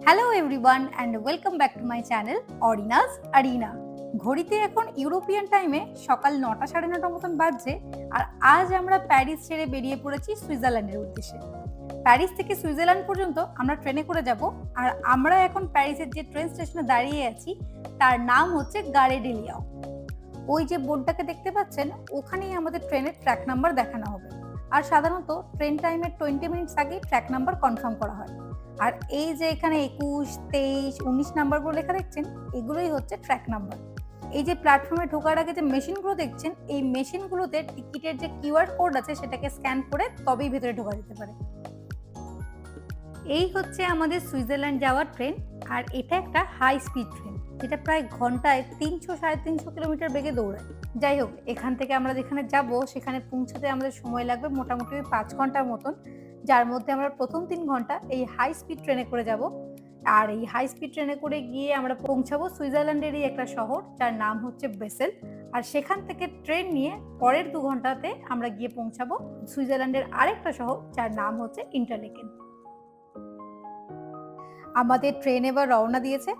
Hello everyone and welcome back to my channel অরিনাস আরিনা। ঘড়িতে এখন ইউরোপিয়ান টাইমে সকাল 9টা সাড়ে 9টা মতন বাজছে। আর আজ আমরা প্যারিস ছেড়ে বেরিয়ে পড়েছি সুইজারল্যান্ডের উদ্দেশ্যে। প্যারিস থেকে সুইজারল্যান্ড পর্যন্ত আমরা ট্রেনে করে যাব। আর আমরা এখন প্যারিসের যে ট্রেন স্টেশনে দাঁড়িয়ে আছি তার নাম হচ্ছে গারে ডে লিয়ং। ওই যে বোর্ডটাকে দেখতে পাচ্ছেন, ওখানেই আমাদের ট্রেনের ট্র্যাক নাম্বার দেখানো হবে। আর সাধারণত ট্রেন টাইমের 20 মিনিটস আগে ট্র্যাক নাম্বার কনফার্ম করা হয়। আর এই যে এখানে 21, 23, 19 নাম্বারগুলো লেখা দেখছেন, এগুলোই হচ্ছে ট্র্যাক নাম্বার। এই যে প্ল্যাটফর্মে ঢোকার আগে যে মেশিনগুলো দেখছেন, এই মেশিনগুলোতে টিকিটের যে কিউআর কোড আছে সেটাকে স্ক্যান করে তবেই ভেতরে ঢোকা যেতে পারে। এই হচ্ছে আমাদের সুইজারল্যান্ড যাওয়ার ট্রেন। আর এটা একটা হাই স্পিড ট্রেন, যেটা প্রায় ঘন্টায় 300-350 কিলোমিটার বেগে দৌড়ায়। যাই হোক, এখান থেকে আমরা যেখানে যাব সেখানে পৌঁছাতে আমাদের সময় লাগবে মোটামুটি 5 ঘন্টার মতন, যার মধ্যে আমরা প্রথম 3 ঘন্টা এই হাই স্পিড ট্রেনে করে যাব। আর এই হাই স্পিড ট্রেনে করে গিয়ে আমরা পৌঁছাবো সুইজারল্যান্ডেরই একটা শহর যার নাম হচ্ছে বেসেল। আর সেখান থেকে ট্রেন নিয়ে পরের 2 ঘন্টাতে আমরা গিয়ে পৌঁছাবো সুইজারল্যান্ডের আরেকটা শহর যার নাম হচ্ছে ইন্টারলেকেন। আমাদের ট্রেন এবার রওনা দিয়েছে।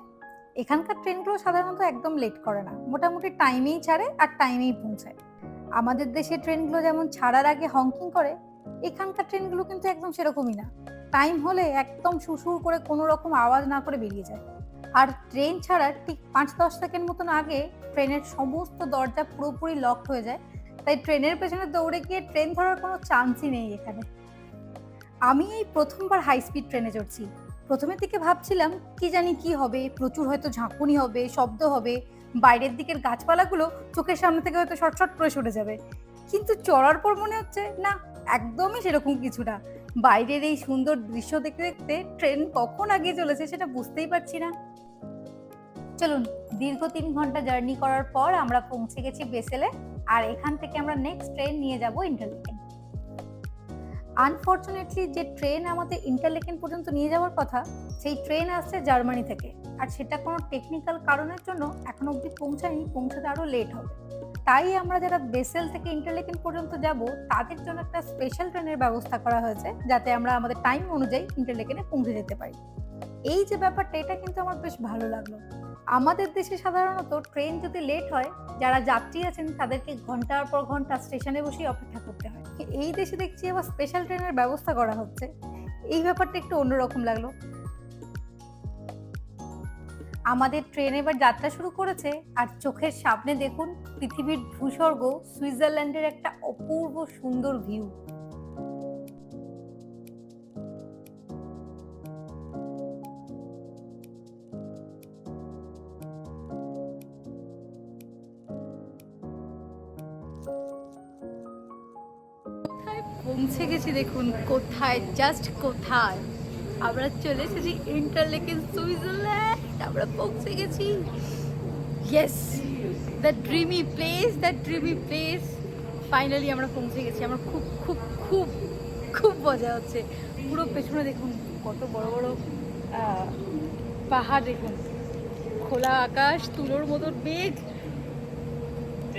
এখানকার ট্রেনগুলো সাধারণত একদম লেট করে না, মোটামুটি টাইমেই ছাড়ে আর টাইমেই পৌঁছায়। আমাদের দেশের ট্রেনগুলো যেমন ছাড়ার আগে হংকিং করে, এখানকার ট্রেনগুলো কিন্তু একদম সেরকমই না। টাইম হলে একদম সুসুর করে কোনো রকম আওয়াজ না করে বেরিয়ে যায়। আর ট্রেন ছাড়ার ঠিক 5-10 সেকেন্ড মতন আগে ট্রেনের সমস্ত দরজা পুরোপুরি লক হয়ে যায়। তাই ট্রেনের পেছনে দৌড়ে গিয়ে ট্রেন ধরার কোনো চান্সই নেই এখানে। আমি এই প্রথমবার হাই স্পিড ট্রেনে চড়ছি। প্রথমের দিকে ভাবছিলাম কি জানি কি হবে, প্রচুর হয়তো ঝাঁকুনি হবে, শব্দ হবে, বাইরের দিকের গাছপালাগুলো চোখের সামনে থেকে হয়তো শর্ট করে সরে যাবে। কিন্তু চড়ার পর মনে হচ্ছে না, একদমই সেরকম কিছু না। বাইরের এই সুন্দর দৃশ্য দেখতে দেখতে ট্রেন কখন আগিয়ে চলেছে সেটা বুঝতেই পারছি না। চলুন, দীর্ঘ 3 ঘন্টা জার্নি করার পর আমরা পৌঁছে গেছি বেসেলে। আর এখান থেকে আমরা নেক্সট ট্রেন নিয়ে যাব ইন্টারলেকেন। আনফরচুনেটলি যে ট্রেন আমাদের ইন্টারলেকেন পর্যন্ত নিয়ে যাওয়ার কথা, সেই ট্রেন আসছে জার্মানি থেকে। আর সেটা কোনো টেকনিক্যাল কারণের জন্য এখনো অবধি পৌঁছায়নি, পৌঁছাতে আরো লেট হবে। তাই আমরা যারা বেসেল থেকে ইন্টারলেকেন পর্যন্ত যাব তাদের জন্য একটা স্পেশাল ট্রেনের ব্যবস্থা করা হয়েছে, যাতে আমরা আমাদের টাইম অনুযায়ী ইন্টারলেকেনে পৌঁছে যেতে পারি। এই যে ব্যাপারটা, এটা কিন্তু আমার বেশ ভালো লাগলো। আমাদের দেশে সাধারণত ট্রেন যদি লেট হয়, যারা যাত্রী আছেন তাদেরকে ঘন্টার পর ঘন্টা স্টেশনে বসেই অপেক্ষা করতে হয়। এই দেশে দেখছি আবার স্পেশাল ট্রেনের ব্যবস্থা করা হচ্ছে। এই ব্যাপারটা একটু অন্যরকম লাগলো। আমাদের ট্রেন এবার যাত্রা শুরু করেছে। আর চোখের সামনে দেখুন পৃথিবীর ভূস্বর্গ সুইজারল্যান্ডের একটা অপূর্ব সুন্দর ভিউ। পৌঁছে গেছি, দেখুন কোথায়, জাস্ট কোথায়। আমরা চলে এসেছি ইন্টারলেকেন সুইজারল্যান্ড। আমরা পৌঁছে গেছি। Yes, the dreamy place, the dreamy place. Finally আমরা পৌঁছে গেছি। আমার খুব খুব খুব খুব মজা হচ্ছে। পুরো পেছনে দেখুন কত বড় বড় পাহাড়, দেখুন খোলা আকাশ, তুলোর মতো মেঘ।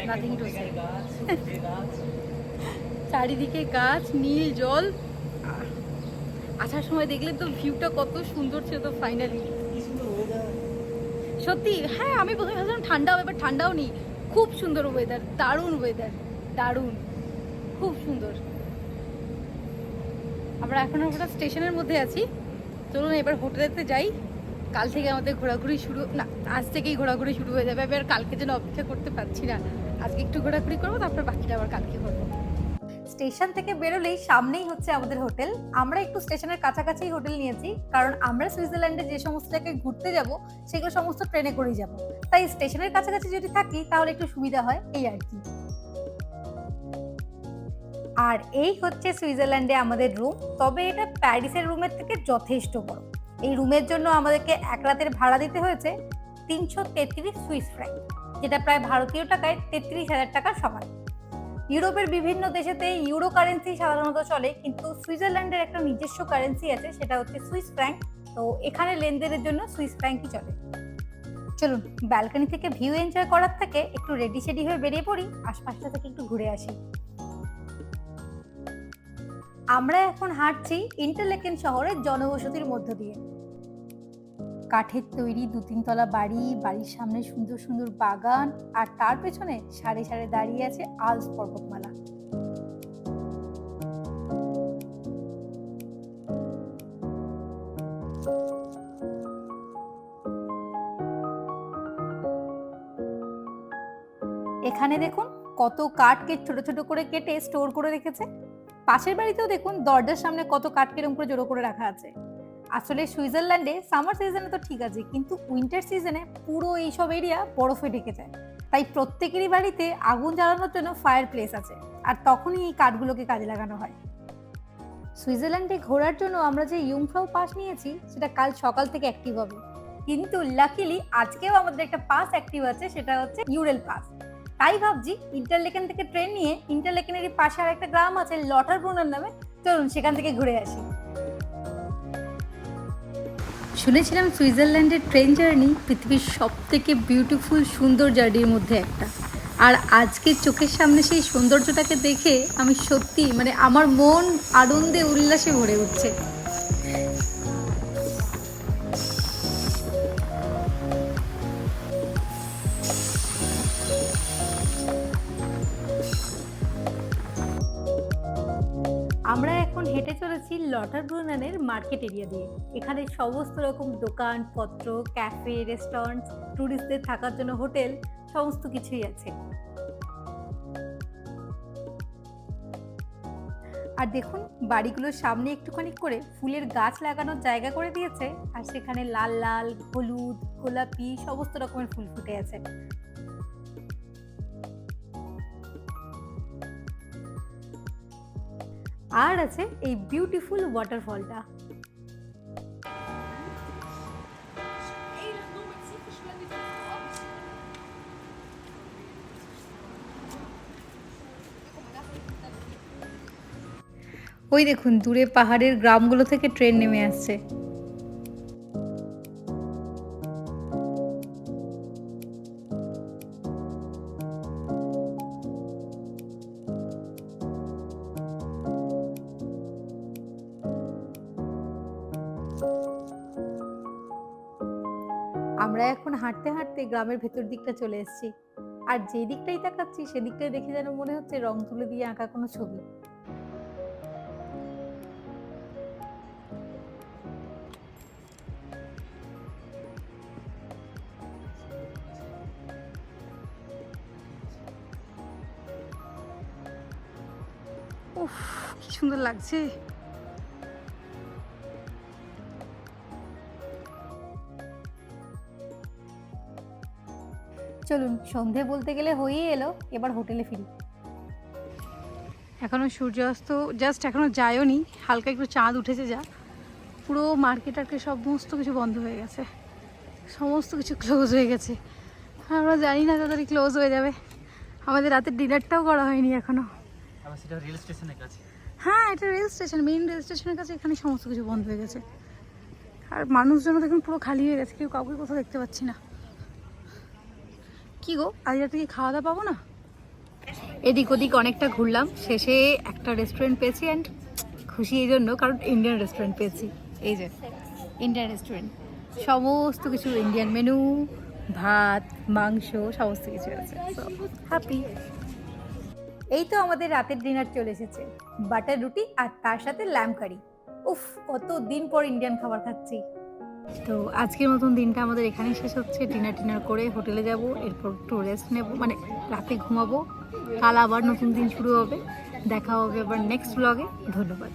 Nothing to say. চারিদিকে গাছ, নীল জল। আসার সময় দেখলে তো ভিউটা কত সুন্দর ছিল। তো ফাইনালি সত্যি, হ্যাঁ, আমি প্রথমে ভাবছিলাম ঠান্ডা হবে, বাট ঠান্ডাও নেই। খুব সুন্দর ওয়েদার, দারুণ ওয়েদার, দারুণ, খুব সুন্দর। আমরা এখন আমরা স্টেশনের মধ্যে আছি। চলুন এবার হোটেলেতে যাই। কাল থেকে আমাদের ঘোরাঘুরি শুরু, না আজ থেকেই ঘোরাঘুরি শুরু হয়ে যাবে। আমি আর কালকে যেন অপেক্ষা করতে পারছি না। আজকে একটু ঘোরাঘুরি করবো, তারপর বাকিটা আবার কালকে করবো। স্টেশন থেকে বেরোলেই সামনেই হচ্ছে আমাদের হোটেল। আমরা একটু স্টেশনের কাছাকাছি হোটেল নিয়েছি, কারণ আমরা সুইজারল্যান্ডে যে সমস্ত জায়গায় ঘুরতে যাব সেগুলো সমস্ত ট্রেনে করেই যাব। তাই স্টেশনের কাছাকাছি যদি থাকি তাহলে একটু সুবিধা হয়, এই আর কি। আর এই হচ্ছে সুইজারল্যান্ডে আমাদের রুম। তবে এটা প্যারিসের রুমের থেকে যথেষ্ট বড়। এই রুমের জন্য আমাদেরকে এক রাতের ভাড়া দিতে হয়েছে 333 সুইস ফ্র্যাঙ্ক, যেটা প্রায় ভারতীয় টাকায় 33,000 টাকার সমান। ইউরোপের বিভিন্ন দেশেতে ইউরো কারেন্সি সাধারণত চলে, কিন্তু সুইজারল্যান্ডের একটা নিজস্ব কারেন্সি আছে, সেটা হচ্ছে সুইস ফ্র্যাঙ্ক। তো এখানে লেনদেনের জন্য সুইস ফ্র্যাঙ্কই চলে। চলুন, ব্যালকনি থেকে ভিউ এনজয় করার থেকে একটু রেডি সেডি হয়ে বেরিয়ে পড়ি, আশপাশটা থেকে একটু ঘুরে আসি। আমরা এখন হাঁটছি ইন্টারলেকেন শহরের জনবসতির মধ্য দিয়ে। কাঠের তৈরি ২-৩ তলা বাড়ি, বাড়ির সামনে সুন্দর সুন্দর বাগান, আর তার পেছনে সারি সারি দাঁড়িয়ে আছে আল্পস পর্বতমালা। এখানে দেখুন কত কাঠকে ছোট ছোট করে কেটে স্টোর করে রেখেছে। পাশের বাড়িতেও দেখুন দরজার সামনে কত কাঠ কেরম করে জড়ো করে রাখা আছে। আসলে সুইজারল্যান্ডে সামার সিজনে তো ঠিক আছে, কিন্তু উইন্টার সিজনে পুরো এইসব এরিয়া বরফে ঢেকে যায়। তাই প্রত্যেকেরই বাড়িতে আগুন জ্বালানোর জন্য ফায়ার প্লেস আছে, আর তখনই এই কাঠগুলোকে কাজে লাগানো হয়। সুইজারল্যান্ডে ঘোরার জন্য আমরা যে ইয়ুংফ্রাউ পাস নিয়েছি সেটা কাল সকাল থেকে অ্যাক্টিভ হবে, কিন্তু লাকিলি আজকেও আমাদের একটা পাস অ্যাক্টিভ আছে, সেটা হচ্ছে ইউরেল পাস। তাই ভাবছি ইন্টারলেকেন থেকে ট্রেন নিয়ে ইন্টারলেকেনেরই পাশে আর একটা গ্রাম আছে লটারব্রুনার নামে, চলুন সেখান থেকে ঘুরে আসি। শুনেছিলাম সুইজারল্যান্ডের ট্রেন জার্নি পৃথিবীর সবথেকে বিউটিফুল সুন্দর জার্নির মধ্যে একটা, আর আজকে চোখের সামনে সেই সৌন্দর্যটাকে দেখে আমি সত্যি আমার মন আনন্দে উল্লাসে ভরে উঠছে। আমরা এখন হেঁটে চলেছি লটারব্রুনানের মার্কেট এরিয়া দিয়ে। এখানে সমস্ত রকম দোকান পত্র, ক্যাফে, রেস্টুরেন্ট, ট্যুরিস্টদের থাকার জন্য হোটেল, সমস্ত কিছুই আছে। আর দেখুন বাড়িগুলোর সামনে একটুখানি করে ফুলের গাছ লাগানোর জায়গা করে দিয়েছে, আর সেখানে লাল লাল, হলুদ, গোলাপি সমস্ত রকমের ফুল ফুটে আছে। আর আছে এই বিউটিফুল ওয়াটারফলটা। ওই দেখুন দূরে পাহাড়ের গ্রামগুলো থেকে ট্রেন নেমে আসছে। আমরা এখন হাঁটতে হাঁটতে গ্রামের ভেতর দিকটা চলে এসেছি, আর যে দিকটাই তাকাচ্ছি সেদিকটাই দেখে যেন মনে হচ্ছে রং তুলি দিয়ে আঁকা কোনো ছবি। উফ, কি সুন্দর লাগছে। চলুন, সন্ধে বলতে গেলে হয়েই এলো, এবার হোটেলে ফিরি। এখনো সূর্যাস্ত জাস্ট এখনো যায়ওনি, হালকা একটু চাঁদ উঠেছে যা। পুরো মার্কেট আর্কেট সমস্ত কিছু বন্ধ হয়ে গেছে, সমস্ত কিছু ক্লোজ হয়ে গেছে। আমরা জানি না তাড়াতাড়ি ক্লোজ হয়ে যাবে। আমাদের রাতের ডিনারটাও করা হয়নি এখনো। সেটা রেল স্টেশনের কাছে। হ্যাঁ, এটা রেল স্টেশন, মেইন রেল স্টেশনের কাছে। এখানে সমস্ত কিছু বন্ধ হয়ে গেছে, আর মানুষজন দেখুন পুরো খালি হয়ে গেছে, কেউ কাউকে কোথাও দেখতে পাচ্ছি না। কি গো, আজ রাতে কি খাওয়া দাওয়া পাবো না? এদিক ওদিক অনেকটা ঘুরলাম, শেষে একটা রেস্টুরেন্ট পেয়েছি, অ্যান্ড খুশি এই জন্য কারণ ইন্ডিয়ান রেস্টুরেন্ট পেয়েছি। এই যে ইন্ডিয়ান রেস্টুরেন্ট, সমস্ত কিছু ইন্ডিয়ান মেনু, ভাত, মাংস সমস্ত কিছু আছে। হ্যাপি। এই তো আমাদের রাতের ডিনার চলে এসেছে, বাটার রুটি আর তার সাথে ল্যাম্ব কারি। উফ, কত দিন পর ইন্ডিয়ান খাবার খাচ্ছি। তো আজকের মতন দিনটা আমাদের এখানেই শেষ হচ্ছে। ডিনার করে হোটেলে যাব, এরপর একটু রেস্ট নেব, রাতে ঘুমাবো। কাল আবার নতুন দিন শুরু হবে। দেখা হবে আবার নেক্সট ব্লগে। ধন্যবাদ।